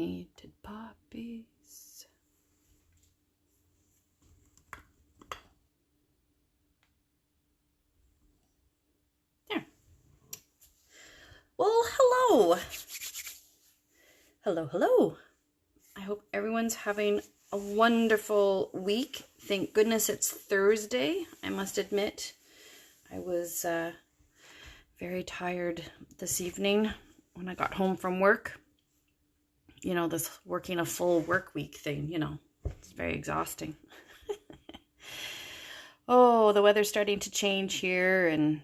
Painted poppies. There. Well, hello. Hello. I hope everyone's having a wonderful week. Thank goodness it's Thursday. I must admit, I was very tired this evening when I got home from work. You know, this working a full work week thing, you know, it's very exhausting. Oh, the weather's starting to change here, and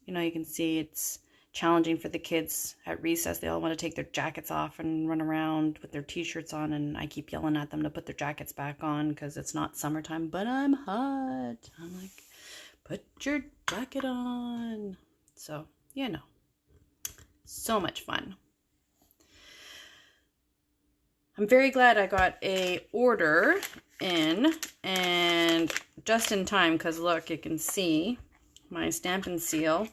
you know, you can see it's challenging for the kids at recess. They all want to take their jackets off and run around with their t-shirts on, and I keep yelling at them to put their jackets back on because it's not summertime, but I'm hot. I'm like, put your jacket on. So, you know, so much fun. I'm very glad I got a order in, and just in time, because look, you can see my stamp and seal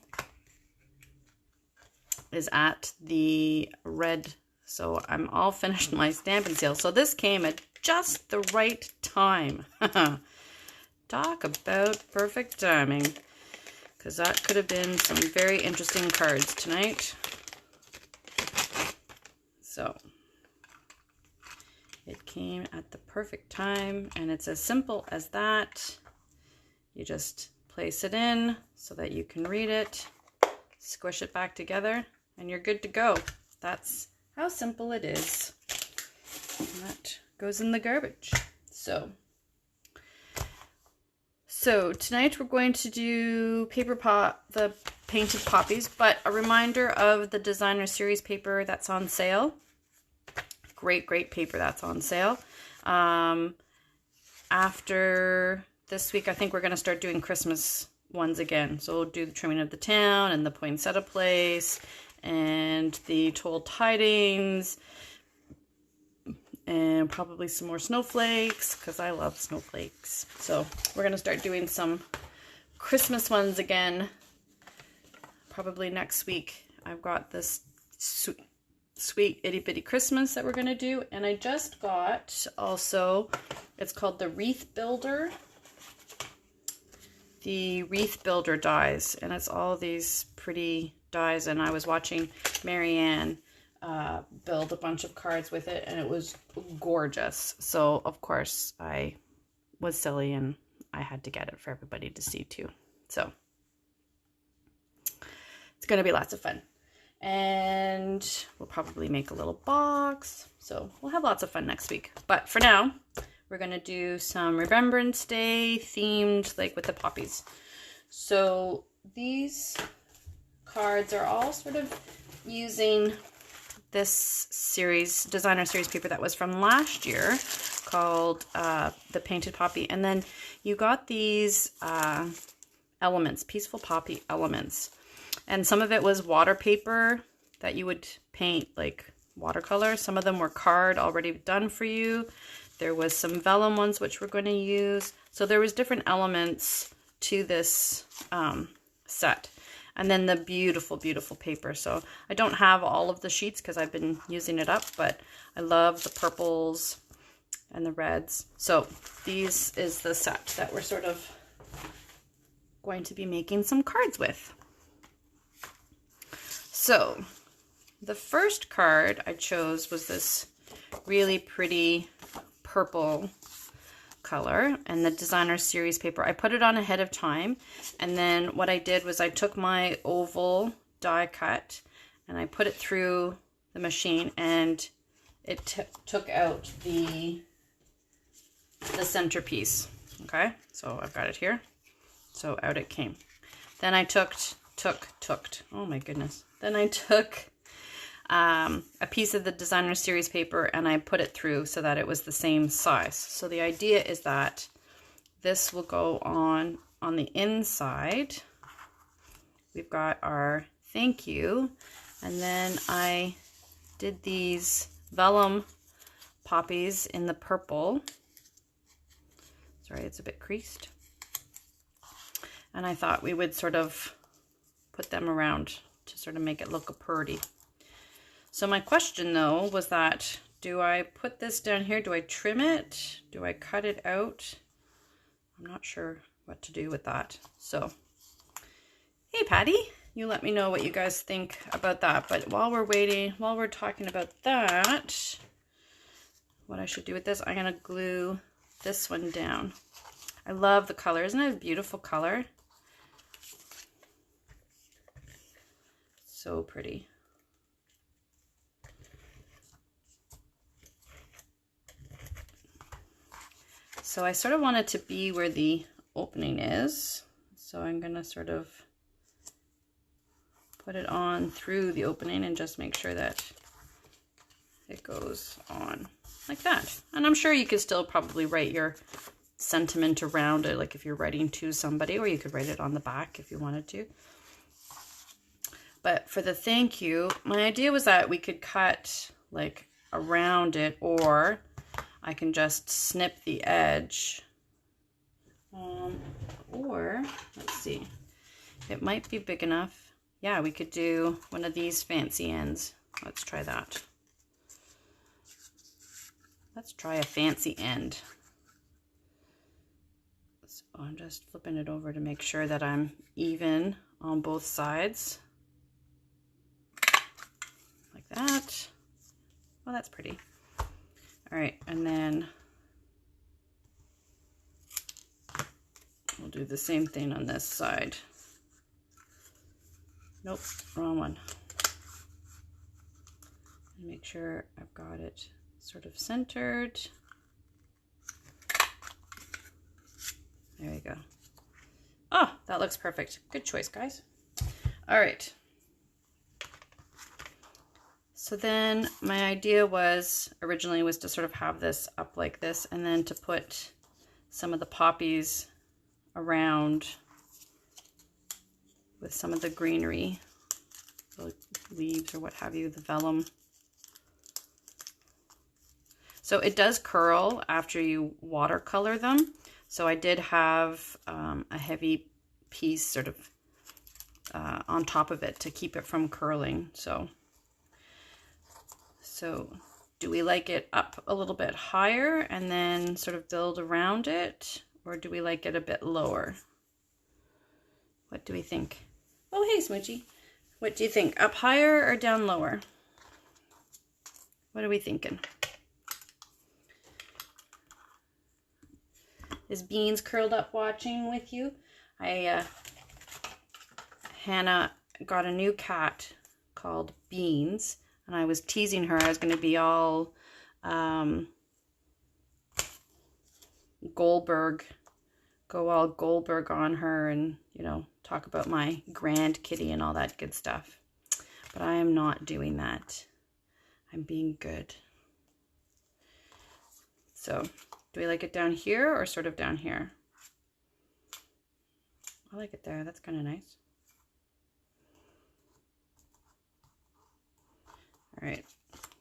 is at the red. So I'm all finished my stamp and seal. So this came at just the right time. Talk about perfect timing, because that could have been some very interesting cards tonight. So it came at the perfect time, and it's as simple as that. You just place it in so that you can read it, squish it back together, and you're good to go. That's how simple it is. And that goes in the garbage. So tonight we're going to do the painted poppies, but a reminder of the designer series paper that's on sale. Great paper that's on sale. After this week, I think we're going to start doing Christmas ones again. So we'll do the trimming of the town and the poinsettia place and the told tidings and probably some more snowflakes, because I love snowflakes. So we're going to start doing some Christmas ones again probably next week. I've got this sweet itty bitty Christmas that we're going to do, and I just got also, it's called the Wreath Builder. The Wreath Builder dies, and it's all these pretty dies, and I was watching Marianne build a bunch of cards with it, and it was gorgeous. So of course I was silly and I had to get it for everybody to see too. So it's going to be lots of fun, and we'll probably make a little box, so we'll have lots of fun next week. But for now, we're going to do some Remembrance Day themed, like with the poppies. So these cards are all sort of using this series, designer series paper that was from last year, called the Painted Poppy. And then you got these elements, Peaceful Poppy elements. And some of it was water paper that you would paint like watercolor. Some of them were card already done for you. There was some vellum ones which we're going to use. So there was different elements to this set. And then the beautiful paper. So I don't have all of the sheets because I've been using it up, but I love the purples and the reds. So these is the set that we're sort of going to be making some cards with. So the first card I chose was this really pretty purple color, and the designer series paper. I put it on ahead of time, and then what I did was I took my oval die cut and I put it through the machine, and it took out the centerpiece. Okay, so I've got it here. So out it came. Then I took oh my goodness. Then I took a piece of the designer series paper and I put it through so that it was the same size. So the idea is that this will go on the inside. We've got our thank you, and then I did these vellum poppies in the purple. Sorry, it's a bit creased. And I thought we would sort of put them around to sort of make it look pretty. So my question though was that, do I put this down here? Do I trim it? Do I cut it out? I'm not sure what to do with that. So, hey Patty, you let me know what you guys think about that. But while we're waiting, while we're talking about that, what I should do with this, I'm gonna glue this one down. I love the color. Isn't it a beautiful color? So pretty. So I sort of want it to be where the opening is. So I'm gonna sort of put it on through the opening and just make sure that it goes on like that. And I'm sure you could still probably write your sentiment around it, like if you're writing to somebody, or you could write it on the back if you wanted to. But for the thank you, my idea was that we could cut like around it, or I can just snip the edge. Or let's see, it might be big enough. Yeah, we could do one of these fancy ends. Let's try that. Let's try a fancy end. So I'm just flipping it over to make sure that I'm even on both sides. Like that. Well, that's pretty. All right, and then we'll do the same thing on this side. Nope, wrong one. Make sure I've got it sort of centered. There you go. Oh, that looks perfect. Good choice, guys. All right. So then my idea was, originally was to sort of have this up like this, and then to put some of the poppies around with some of the greenery, the leaves or what have you, the vellum. So it does curl after you watercolor them. So I did have a heavy piece sort of on top of it to keep it from curling. So do we like it up a little bit higher and then sort of build around it? Or do we like it a bit lower? What do we think? Oh, hey, Smoochie. What do you think? Up higher or down lower? What are we thinking? Is Beans curled up watching with you? Hannah got a new cat called Beans, and I was teasing her. I was going to be all Goldberg, go all Goldberg on her, and, you know, talk about my grand kitty and all that good stuff. But I am not doing that. I'm being good. So, do we like it down here or sort of down here? I like it there. That's kind of nice. All right,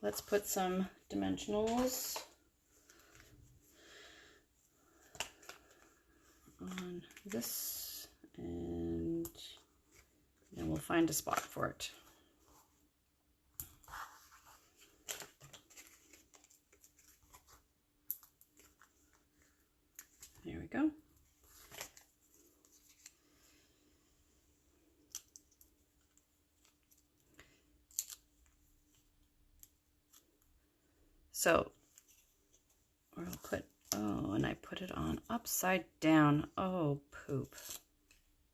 let's put some dimensionals on this, and then we'll find a spot for it. There we go. So we'll put, oh, and I put it on upside down. Oh, poop.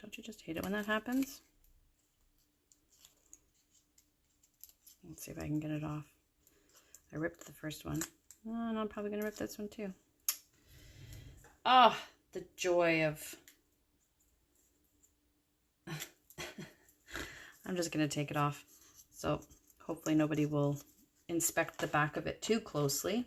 Don't you just hate it when that happens? Let's see if I can get it off. I ripped the first one. Oh, and I'm probably going to rip this one too. Ah, oh, the joy of... I'm just going to take it off. So hopefully nobody will inspect the back of it too closely.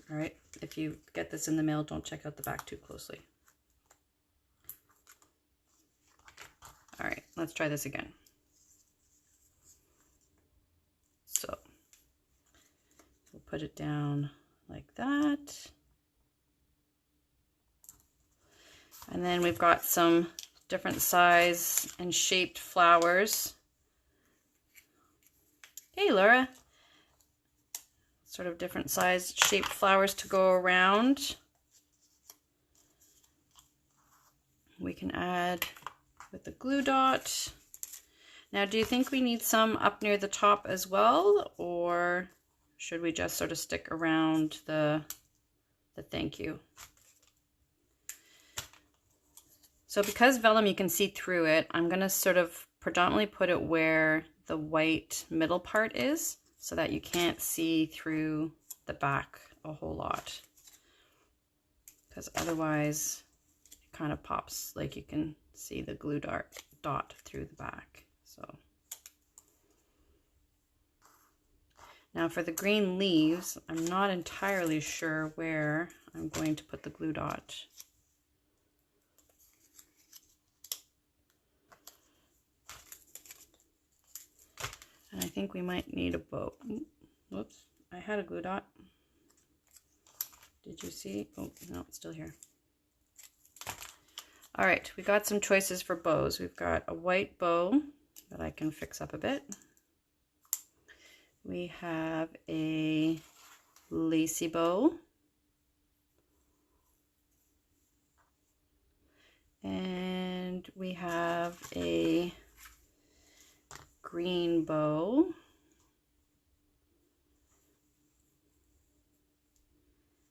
All right, if you get this in the mail, don't check out the back too closely. All right, let's try this again. So we'll put it down like that. And then we've got some different size and shaped flowers. Hey, Laura. Sort of different sized shaped flowers to go around. We can add with the glue dot. Now, do you think we need some up near the top as well, or should we just sort of stick around the thank you? So because vellum, you can see through it, I'm going to sort of predominantly put it where the white middle part is so that you can't see through the back a whole lot. Because otherwise it kind of pops, like you can see the glue dot through the back. So now for the green leaves, I'm not entirely sure where I'm going to put the glue dot. And I think we might need a bow. Whoops, I had a glue dot. Did you see? Oh, no, it's still here. All right, we got some choices for bows. We've got a white bow that I can fix up a bit. We have a lacy bow. And we have a green bow.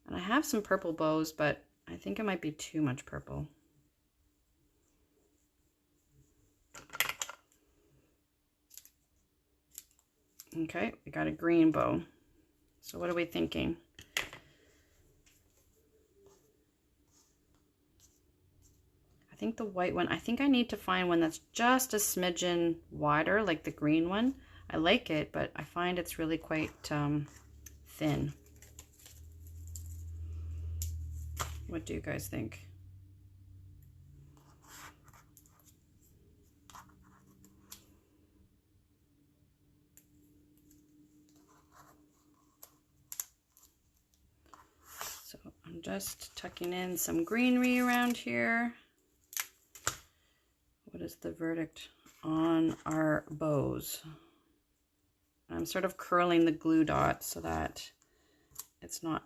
And I have some purple bows, but I think it might be too much purple. Okay, we got a green bow. So what are we thinking? I think the white one, I think I need to find one that's just a smidgen wider, like the green one. I like it, but I find it's really quite thin. What do you guys think? So I'm just tucking in some greenery around here. What is the verdict on our bows? I'm sort of curling the glue dot so that it's not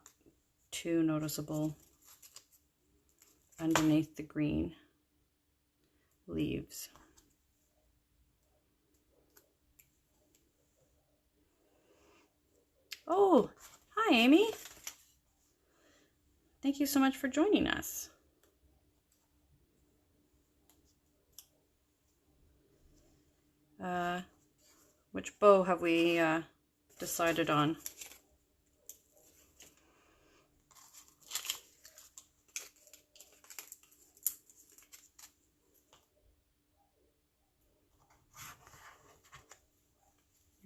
too noticeable underneath the green leaves. Oh, hi Amy. Thank you so much for joining us. Which bow have we decided on?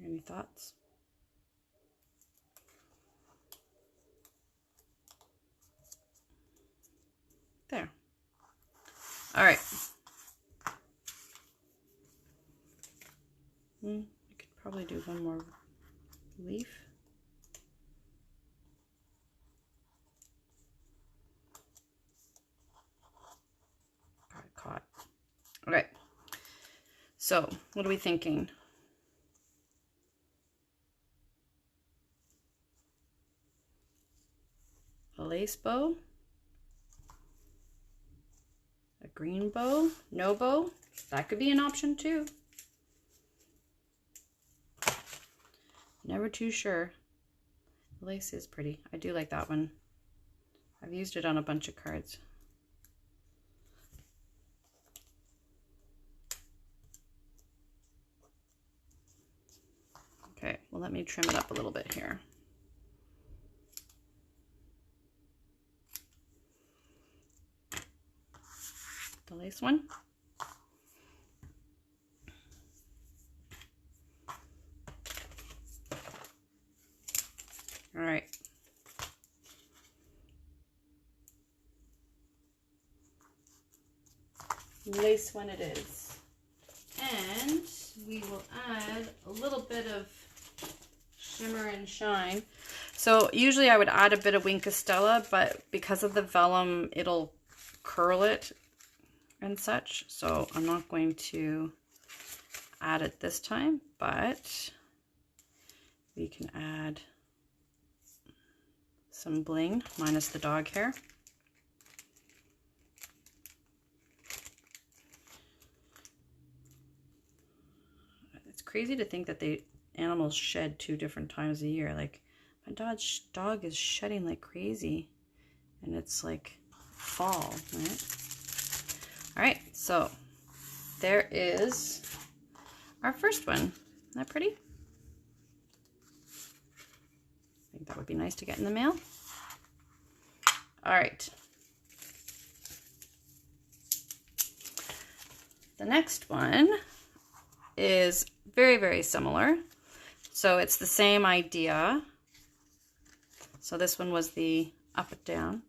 Any thoughts? There. All right. I could probably do one more leaf. Got it caught. All right. So what are we thinking? A lace bow? A green bow? No bow? That could be an option too. Never too sure. The lace is pretty. I do like that one. I've used it on a bunch of cards. Okay, well let me trim it up a little bit here. The lace one. All right. Lace one it is. And we will add a little bit of shimmer and shine. So usually I would add a bit of Wink of Stella, but because of the vellum, it'll curl it and such. So I'm not going to add it this time, but we can add some bling, minus the dog hair. It's crazy to think that animals shed 2 different times a year. Like my dog is shedding like crazy, and it's like fall, right? All right, so there is our first one. Isn't that pretty? I think that would be nice to get in the mail. All right. The next one is very, very similar. So it's the same idea. So this one was the up and down.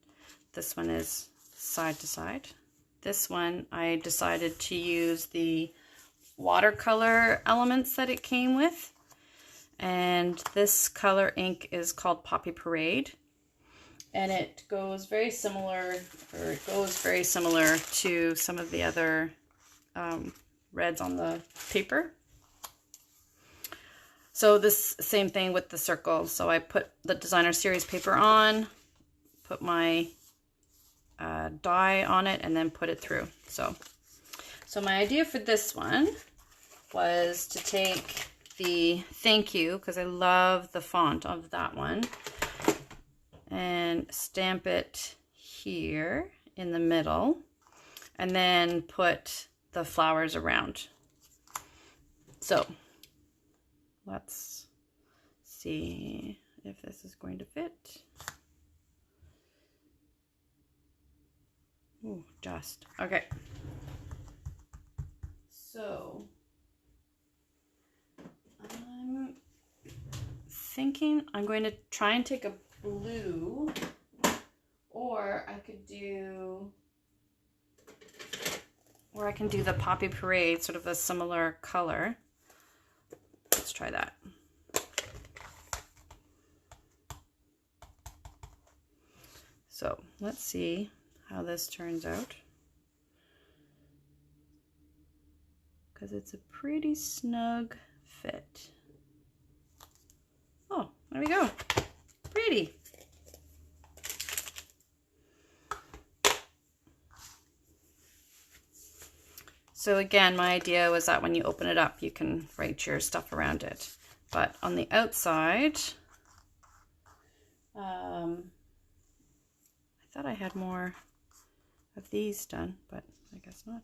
This one is side to side. This one, I decided to use the watercolor elements that it came with. And this color ink is called Poppy Parade. And it goes very similar, to some of the other reds on the paper. So this same thing with the circle. So I put the designer series paper on, put my dye on it, and then put it through. So my idea for this one was to take the thank you, because I love the font of that one, and stamp it here in the middle, and then put the flowers around. So let's see if this is going to fit. Ooh, just. Okay. So I'm thinking I'm going to try and take a blue, or I can do the Poppy Parade, sort of a similar color. Let's try that. So let's see how this turns out, because it's a pretty snug fit. Oh, there we go. Pretty. So again, my idea was that when you open it up, you can write your stuff around it. But on the outside, I thought I had more of these done, but I guess not.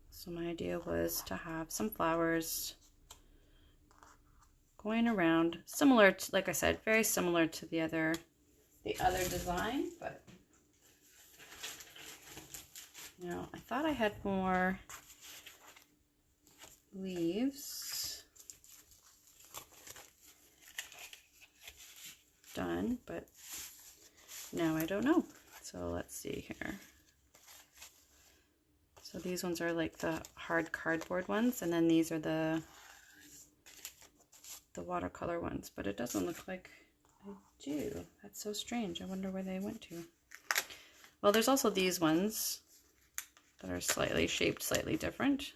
So my idea was to have some flowers going around, similar to, like I said, very similar to the other design, but you know, I thought I had more leaves done, but now I don't know. So let's see here. So these ones are like the hard cardboard ones, and then these are the watercolor ones, but it doesn't look like I do. That's so strange. I wonder where they went to. Well, there's also these ones that are slightly shaped, slightly different.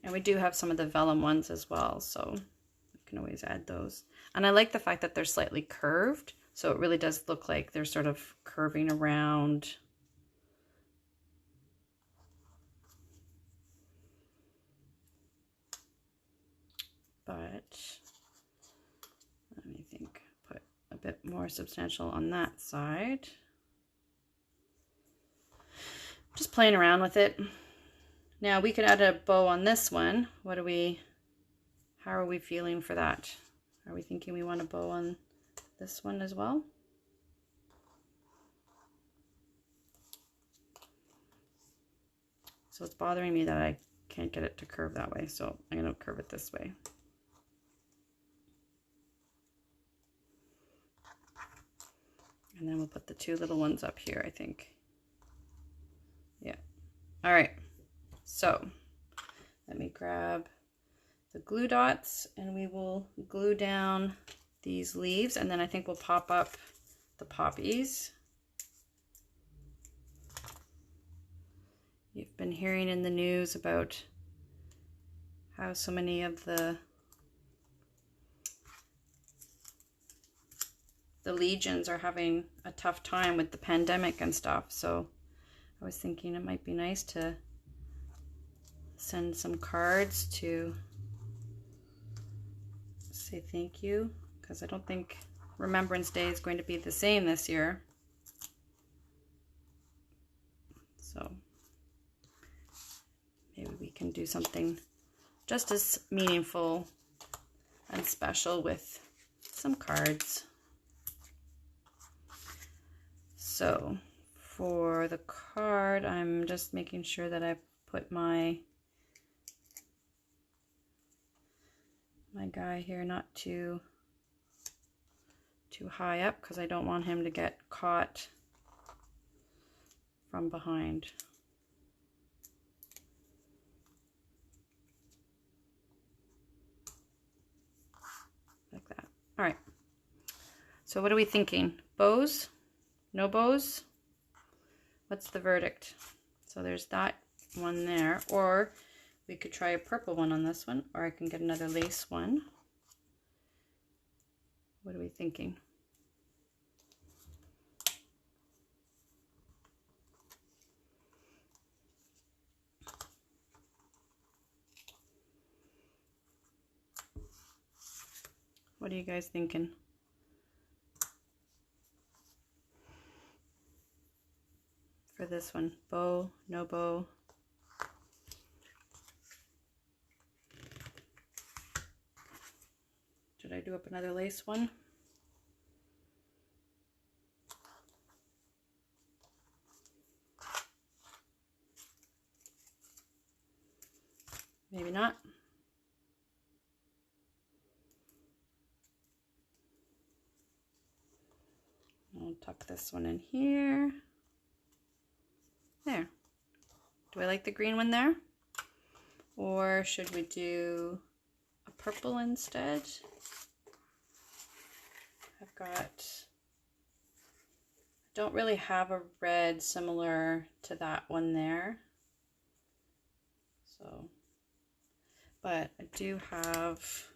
And we do have some of the vellum ones as well, so you can always add those. And I like the fact that they're slightly curved, so it really does look like they're sort of curving around. But let me think, put a bit more substantial on that side. Just playing around with it. Now we could add a bow on this one. How are we feeling for that? Are we thinking we want a bow on this one as well? So it's bothering me that I can't get it to curve that way, so I'm going to curve it this way. And then we'll put the 2 little ones up here, I think. Yeah. All right. So let me grab the glue dots, and we will glue down these leaves, and then I think we'll pop up the poppies. you've been hearing in the news about how so many of the legions are having a tough time with the pandemic and stuff. So I was thinking it might be nice to send some cards to say thank you, because I don't think Remembrance Day is going to be the same this year. So maybe we can do something just as meaningful and special with some cards. So for the card, I'm just making sure that I put my guy here not too high up, because I don't want him to get caught from behind. Like that. All right. So what are we thinking? Bows? No bows? What's the verdict? So there's that one there. Or we could try a purple one on this one, or I can get another lace one. What are we thinking? What are you guys thinking? For this one, bow, no bow. Should I do up another lace one? Maybe not. I'll tuck this one in here. There. Do I like the green one there? Or should we do a purple instead? I've got, don't really have a red similar to that one there. So, but I do have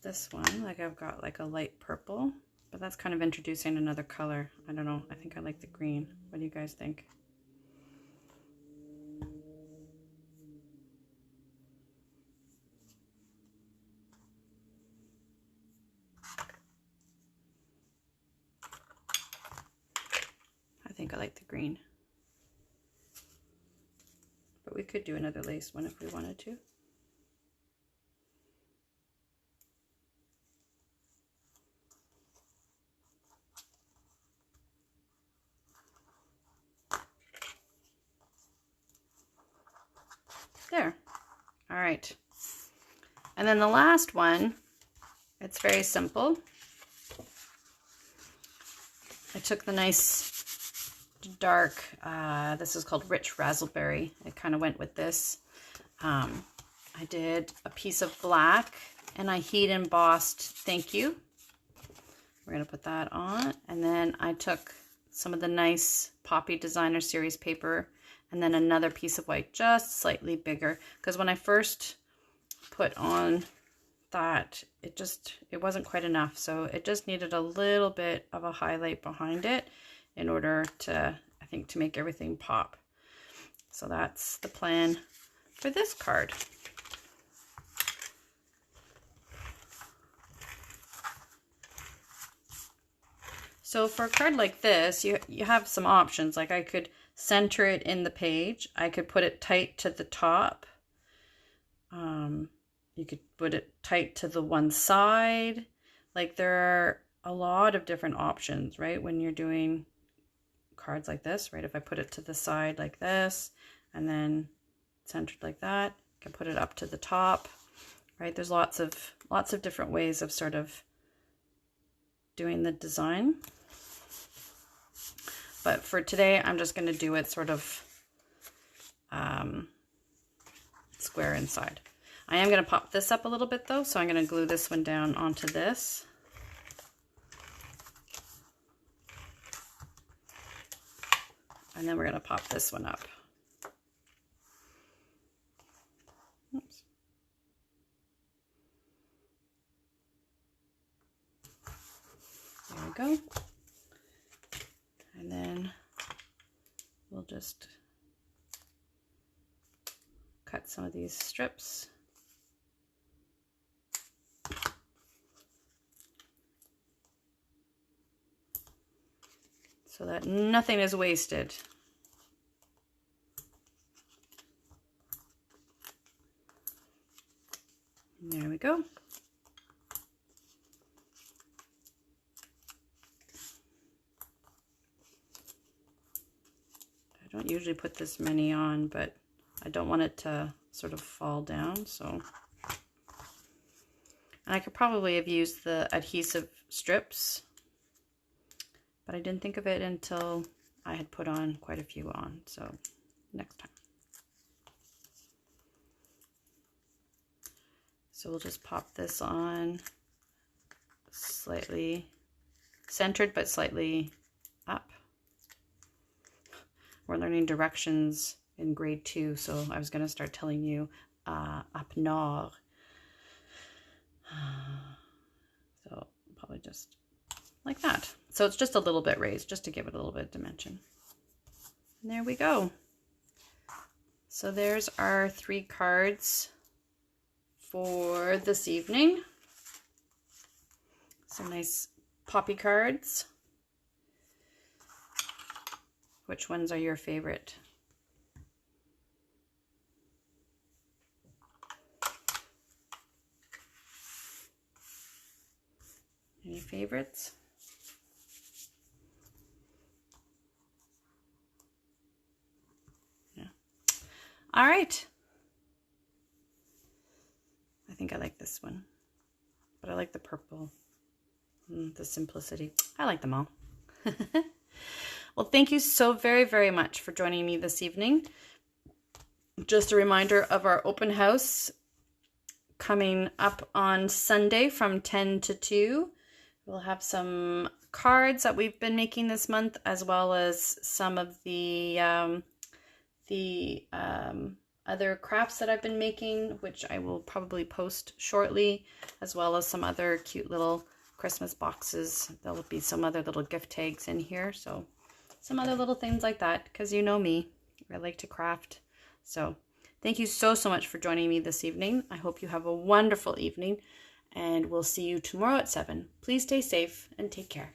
this one, like I've got like a light purple. But that's kind of introducing another color. I don't know. I think I like the green. What do you guys think? I think I like the green. But we could do another lace one if we wanted to. There. All right. And then the last one, it's very simple. I took the nice dark, this is called Rich Razzleberry. It kind of went with this. I did a piece of black and I heat embossed thank you. We're going to put that on. And then I took some of the nice Poppy Designer Series paper and then another piece of white, just slightly bigger. Because when I first put on that, it wasn't quite enough. So it just needed a little bit of a highlight behind it in order to, I think, to make everything pop. So that's the plan for this card. So for a card like this, you have some options. Like I could center it in the page. I could put it tight to the top. You could put it tight to the one side. Like there are a lot of different options, right? When you're doing cards like this, right? If I put it to the side like this and then centered like that, I can put it up to the top, right? There's lots of different ways of sort of doing the design. But for today, I'm just going to do it sort of square inside. I am going to pop this up a little bit though, so I'm going to glue this one down onto this. And then we're going to pop this one up. go. And then we'll just cut some of these strips. So that nothing is wasted. There we go. I don't usually put this many on, but I don't want it to sort of fall down, so. And I could probably have used the adhesive strips, but I didn't think of it until I had put on quite a few on, so next time. So we'll just pop this on slightly centered, but slightly up. We're learning directions in grade 2, so I was going to start telling you up nord. So probably just like that. So it's just a little bit raised, just to give it a little bit of dimension. And there we go. So there's our 3 cards for this evening. Some nice poppy cards. Which ones are your favorite? Any favorites? Yeah. All right. I think I like this one, but I like the purple, the simplicity. I like them all. Well, thank you so very, very much for joining me this evening. Just a reminder of our open house coming up on Sunday from 10 to 2. We'll have some cards that we've been making this month, as well as some of the other crafts that I've been making, which I will probably post shortly, as well as some other cute little Christmas boxes. There'll be some other little gift tags in here, so some other little things like that, because you know me, I like to craft. So thank you so much for joining me this evening. I hope you have a wonderful evening, and we'll see you tomorrow at 7. Please stay safe and take care.